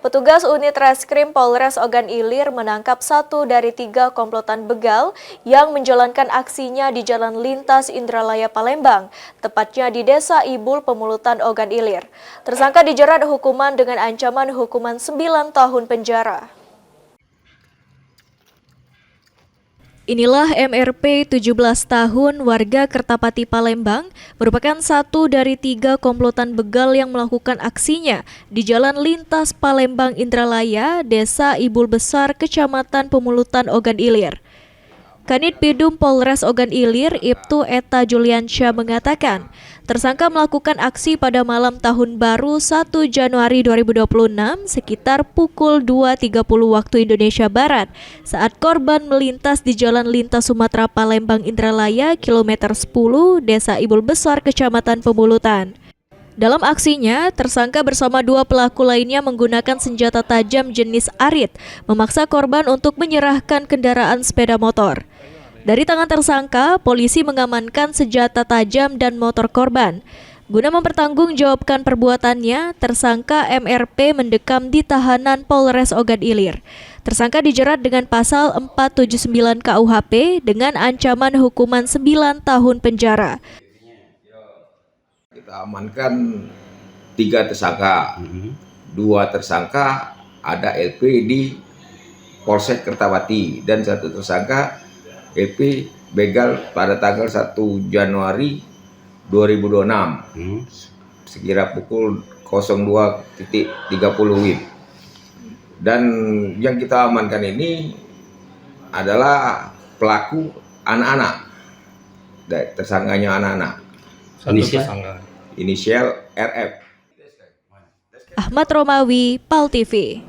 Petugas unit reskrim Polres Ogan Ilir menangkap 1 dari 3 komplotan begal yang menjalankan aksinya di Jalan Lintas Indralaya Palembang, tepatnya di Desa Ibul Pemulutan Ogan Ilir. Tersangka dijerat hukuman dengan ancaman hukuman 9 tahun penjara. Inilah MRP 17 tahun warga Kertapati Palembang, merupakan 1 dari 3 komplotan begal yang melakukan aksinya di Jalan Lintas Palembang Indralaya, Desa Ibul Besar, Kecamatan Pemulutan Ogan Ilir. Kanit Pidum Polres Ogan Ilir, Ibtu Eta Juliansyah mengatakan, tersangka melakukan aksi pada malam tahun baru 1 Januari 2026 sekitar pukul 2.30 waktu Indonesia Barat saat korban melintas di Jalan Lintas Sumatera Palembang Indralaya kilometer 10 Desa Ibul Besar Kecamatan Pemulutan. Dalam aksinya, tersangka bersama 2 pelaku lainnya menggunakan senjata tajam jenis arit, memaksa korban untuk menyerahkan kendaraan sepeda motor. Dari tangan tersangka, polisi mengamankan senjata tajam dan motor korban. Guna mempertanggungjawabkan perbuatannya, tersangka MRP mendekam di tahanan Polres Ogan Ilir. Tersangka dijerat dengan pasal 479 KUHP dengan ancaman hukuman 9 tahun penjara. Kita amankan 3 tersangka, 2 tersangka ada LP di Polsek Kertapati dan 1 tersangka LP begal pada tanggal 1 Januari 2026 sekira pukul 02.30 WIB. Dan yang kita amankan ini adalah pelaku anak-anak, tersangkanya anak-anak. Inisial RF. Ahmad Romawi, PAL TV.